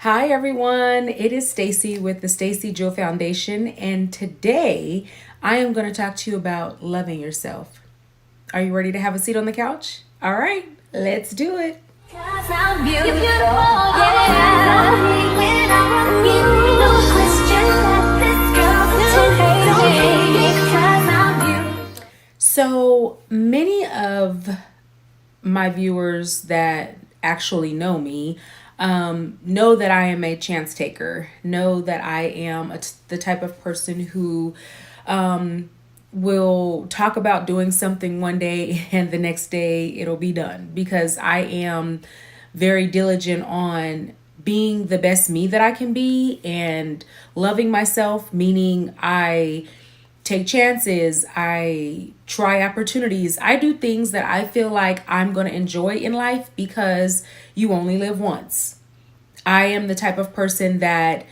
Hi everyone, it is Stacy with the Stacy Jewel Foundation, and today I am going to talk to you about loving yourself. Are you ready to have a seat on the couch? All right, let's do it. 'Cause I'm beautiful, yeah. When I'm with you, no question that this girl can hate me because I'm beautiful. So many of my viewers that actually know me know that I am a chance taker, know that I am the type of person who will talk about doing something one day and the next day it'll be done because I am very diligent on being the best me that I can be and loving myself, meaning I take chances, I try opportunities, I do things that I feel like I'm going to enjoy in life because you only live once. I am the type of person that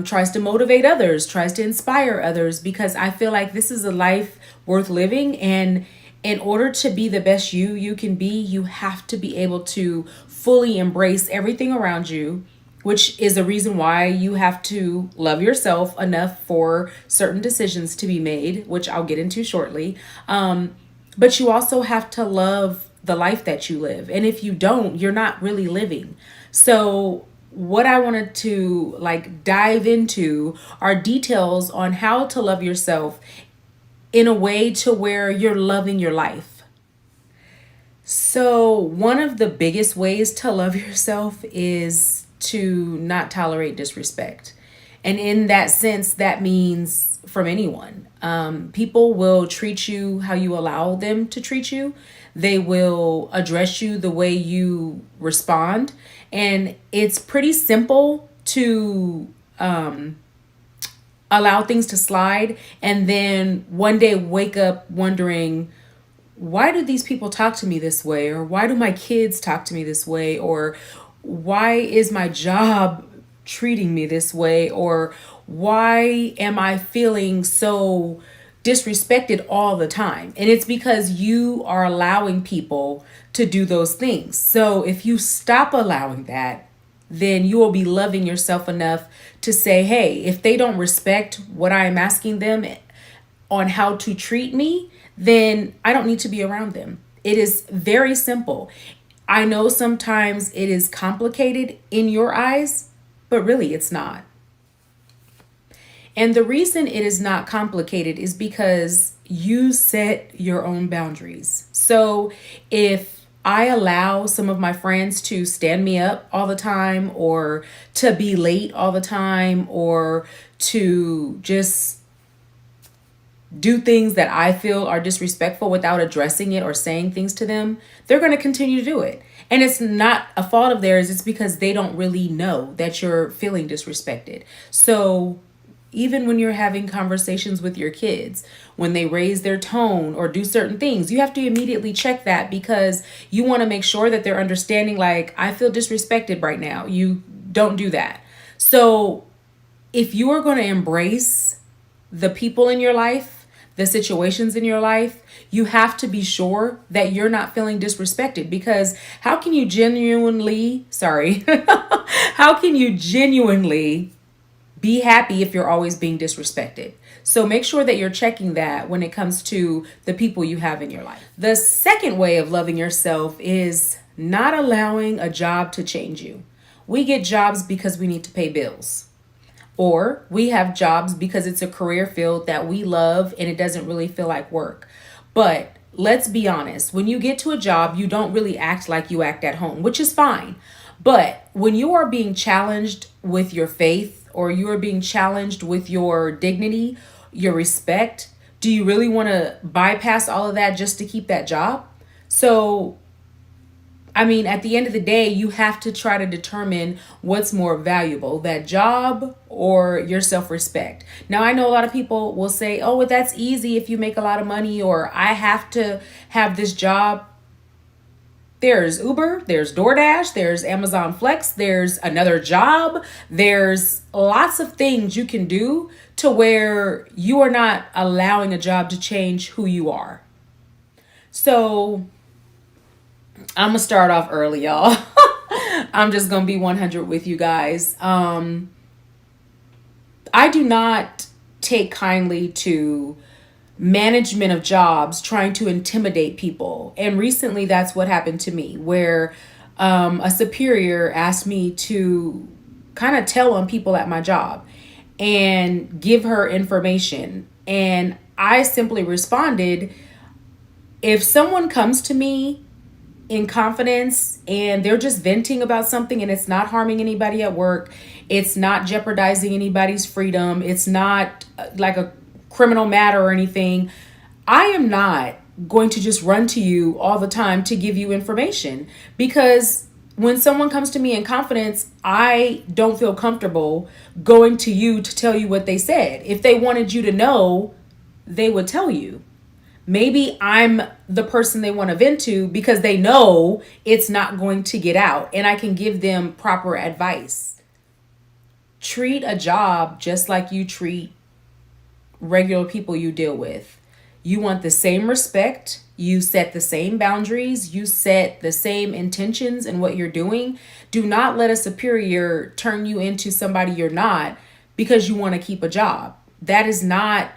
tries to motivate others, tries to inspire others because I feel like this is a life worth living. And in order to be the best you can be, you have to be able to fully embrace everything around you, which is a reason why you have to love yourself enough for certain decisions to be made, which I'll get into shortly. But you also have to love the life that you live. And if you don't, you're not really living. So what I wanted to dive into are details on how to love yourself in a way to where you're loving your life. So one of the biggest ways to love yourself is to not tolerate disrespect. And in that sense, that means from anyone. People will treat you how you allow them to treat you. They will address you the way you respond. And it's pretty simple to allow things to slide and then one day wake up wondering, why do these people talk to me this way? Or why do my kids talk to me this way? Or why is my job treating me this way? Or why am I feeling so disrespected all the time? And it's because you are allowing people to do those things. So if you stop allowing that, then you will be loving yourself enough to say, hey, if they don't respect what I'm asking them on how to treat me, then I don't need to be around them. It is very simple. I know sometimes it is complicated in your eyes, but really it's not. And the reason it is not complicated is because you set your own boundaries. So if I allow some of my friends to stand me up all the time or to be late all the time or to just do things that I feel are disrespectful without addressing it or saying things to them, they're going to continue to do it. And it's not a fault of theirs. It's because they don't really know that you're feeling disrespected. So even when you're having conversations with your kids, when they raise their tone or do certain things, you have to immediately check that because you want to make sure that they're understanding, like, I feel disrespected right now. You don't do that. So if you are going to embrace the people in your life, the situations in your life, you have to be sure that you're not feeling disrespected because how can you genuinely be happy if you're always being disrespected? So make sure that you're checking that when it comes to the people you have in your life. The second way of loving yourself is not allowing a job to change you. We get jobs because we need to pay bills. Or we have jobs because it's a career field that we love and it doesn't really feel like work. But let's be honest, when you get to a job, you don't really act like you act at home, which is fine. But when you are being challenged with your faith or you are being challenged with your dignity, your respect, do you really want to bypass all of that just to keep that job? So at the end of the day, you have to try to determine what's more valuable, that job or your self-respect. Now, I know a lot of people will say, oh, well, that's easy if you make a lot of money, or I have to have this job. There's Uber, there's DoorDash, there's Amazon Flex, there's another job. There's lots of things you can do to where you are not allowing a job to change who you are. So I'm going to start off early, y'all. I'm just going to be 100 with you guys. I do not take kindly to management of jobs trying to intimidate people. And recently that's what happened to me, where a superior asked me to kind of tell on people at my job and give her information. And I simply responded, if someone comes to me in confidence and they're just venting about something and it's not harming anybody at work, it's not jeopardizing anybody's freedom, it's not like a criminal matter or anything, I am not going to just run to you all the time to give you information. Because when someone comes to me in confidence, I don't feel comfortable going to you to tell you what they said. If they wanted you to know, they would tell you. Maybe I'm the person they want to vent to because they know it's not going to get out and I can give them proper advice. Treat a job just like you treat regular people you deal with. You want the same respect. You set the same boundaries. You set the same intentions in what you're doing. Do not let a superior turn you into somebody you're not because you want to keep a job. That is not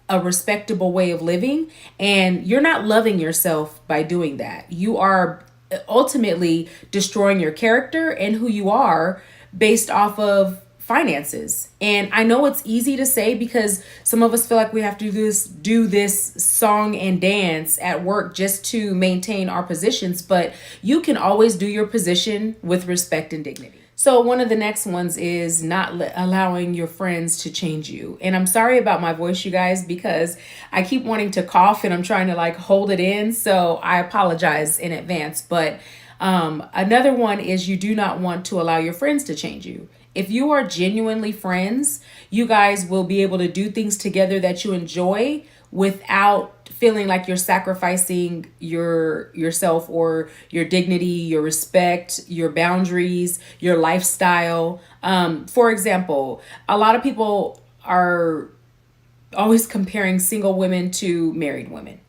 a respectable way of living, and you're not loving yourself by doing that. You are ultimately destroying your character and who you are based off of finances. And I know it's easy to say because some of us feel like we have to do this song and dance at work just to maintain our positions, but you can always do your position with respect and dignity. So one of the next ones is not allowing your friends to change you. And I'm sorry about my voice, you guys, because I keep wanting to cough and I'm trying to like hold it in. So I apologize in advance. But another one is you do not want to allow your friends to change you. If you are genuinely friends, you guys will be able to do things together that you enjoy without feeling like you're sacrificing yourself or your dignity, your respect, your boundaries, your lifestyle. For example, a lot of people are always comparing single women to married women.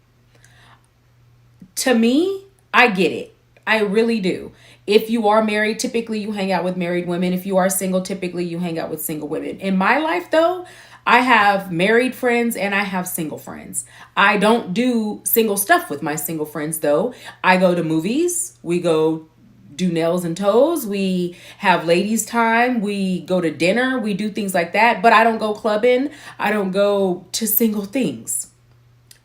To me, I get it. I really do. If you are married, typically you hang out with married women. If you are single, typically you hang out with single women. In my life, though, I have married friends and I have single friends. I don't do single stuff with my single friends, though. I go to movies. We go do nails and toes. We have ladies' time. We go to dinner. We do things like that. But I don't go clubbing. I don't go to single things.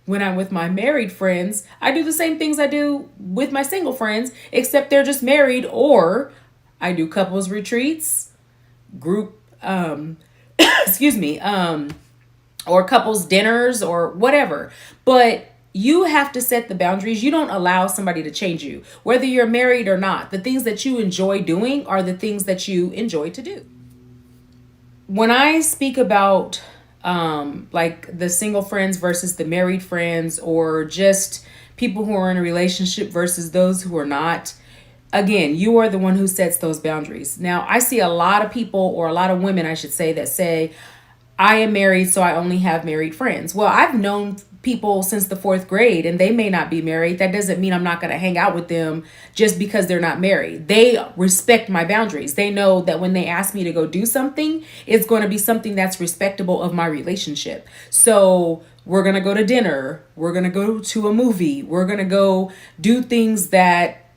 When I'm with my married friends, I do the same things I do with my single friends, except they're just married, or I do couples retreats, group, excuse me, or couples dinners or whatever. But you have to set the boundaries. You don't allow somebody to change you, whether you're married or not. The things that you enjoy doing are the things that you enjoy to do. When I speak about like the single friends versus the married friends, or just people who are in a relationship versus those who are not, again, you are the one who sets those boundaries. Now, I see a lot of people, or a lot of women, I should say, that say, I am married, so I only have married friends. Well, I've known people since the 4th grade and they may not be married. That doesn't mean I'm not going to hang out with them just because they're not married. They respect my boundaries. They know that when they ask me to go do something, it's going to be something that's respectable of my relationship. So we're going to go to dinner. We're going to go to a movie. We're going to go do things that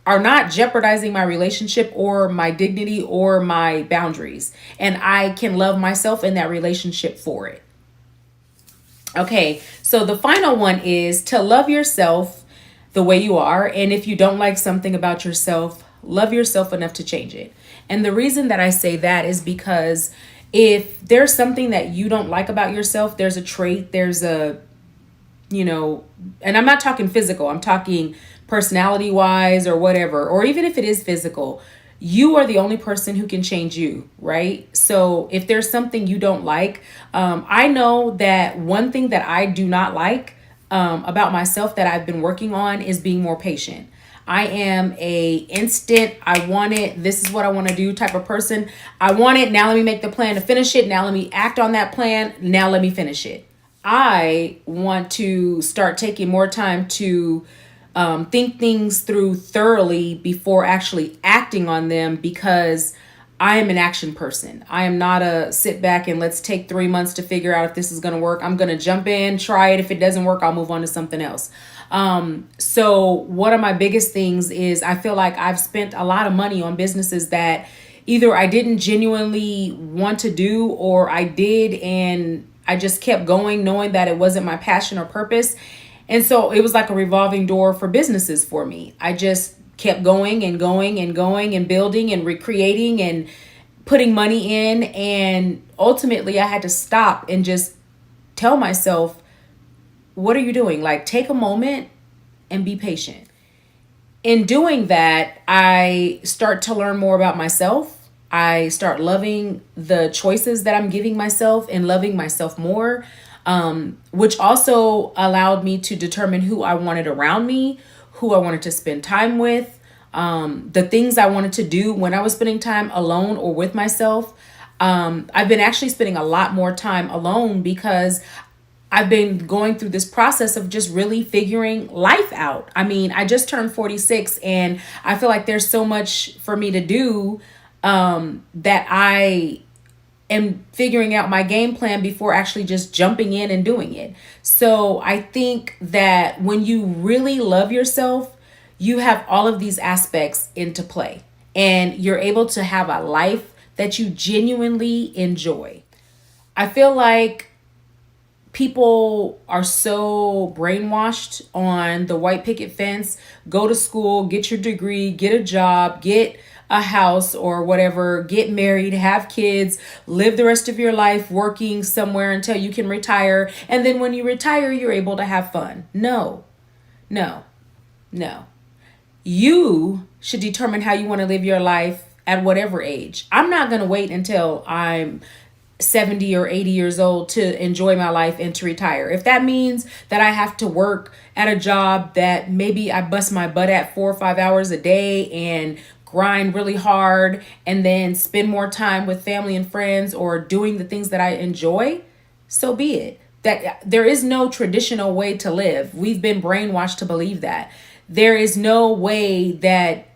are not jeopardizing my relationship or my dignity or my boundaries. And I can love myself in that relationship for it. Okay, so the final one is to love yourself the way you are. And if you don't like something about yourself, love yourself enough to change it. And the reason that I say that is because if there's something that you don't like about yourself, there's a trait, there's a, and I'm not talking physical, I'm talking personality wise or whatever, or even if it is physical, you are the only person who can change you, right? So if there's something you don't like, I know that one thing that I do not like about myself that I've been working on is being more patient. I am a instant, I want it, this is what I want to do type of person. I want it, now let me make the plan to finish it. Now let me act on that plan. Now let me finish it. I want to start taking more time to think things through thoroughly before actually acting on them, because I am an action person. I am not a sit back and let's take 3 months to figure out if this is going to work. I'm going to jump in, try it. If it doesn't work, I'll move on to something else. So one of my biggest things is I feel like I've spent a lot of money on businesses that either I didn't genuinely want to do, or I did and I just kept going knowing that it wasn't my passion or purpose. And so it was like a revolving door for businesses for me. I just kept going and going and going and building and recreating and putting money in. And ultimately I had to stop and just tell myself, what are you doing? Like, take a moment and be patient. In doing that, I start to learn more about myself. I start loving the choices that I'm giving myself and loving myself more, which also allowed me to determine who I wanted around me, who I wanted to spend time with, the things I wanted to do when I was spending time alone or with myself. I've been actually spending a lot more time alone because I've been going through this process of just really figuring life out. I mean, I just turned 46 and I feel like there's so much for me to do, that I am figuring out my game plan before actually just jumping in and doing it. So I think that when you really love yourself, you have all of these aspects into play and you're able to have a life that you genuinely enjoy. I feel like people are so brainwashed on the white picket fence. Go to school, get your degree, get a job, get a house or whatever, get married, have kids, live the rest of your life working somewhere until you can retire. And then when you retire, you're able to have fun. No, no, no. You should determine how you want to live your life at whatever age. I'm not going to wait until I'm 70 or 80 years old to enjoy my life and to retire. If that means that I have to work at a job that maybe I bust my butt at 4 or 5 hours a day and grind really hard and then spend more time with family and friends or doing the things that I enjoy, so be it. That there is no traditional way to live. We've been brainwashed to believe that. There is no way that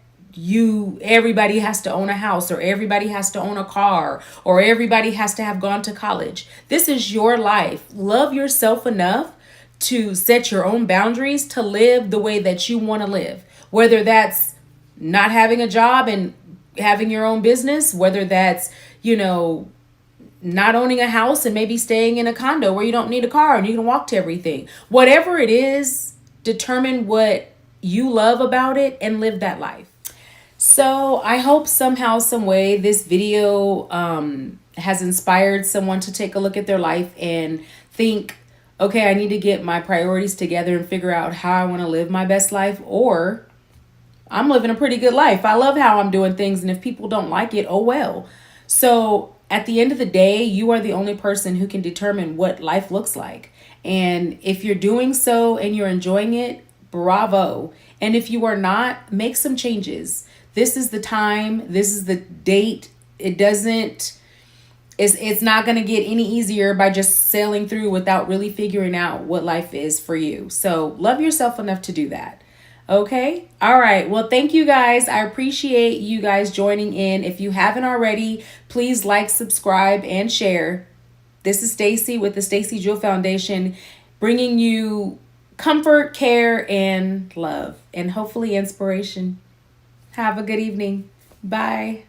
everybody has to own a house or everybody has to own a car or everybody has to have gone to college. This is your life. Love yourself enough to set your own boundaries to live the way that you want to live, whether that's not having a job and having your own business, whether that's, not owning a house and maybe staying in a condo where you don't need a car and you can walk to everything. Whatever it is, determine what you love about it and live that life. So I hope somehow, some way this video has inspired someone to take a look at their life and think, okay, I need to get my priorities together and figure out how I want to live my best life, or I'm living a pretty good life. I love how I'm doing things, and if people don't like it, oh well. So at the end of the day, you are the only person who can determine what life looks like. And if you're doing so and you're enjoying it, bravo. And if you are not, make some changes. This is the time. This is the date. It's not going to get any easier by just sailing through without really figuring out what life is for you. So love yourself enough to do that. Okay. All right. Well, thank you guys. I appreciate you guys joining in. If you haven't already, please like, subscribe, and share. This is Stacy with the Stacy Jewel Foundation, bringing you comfort, care, and love, and hopefully inspiration. Have a good evening. Bye.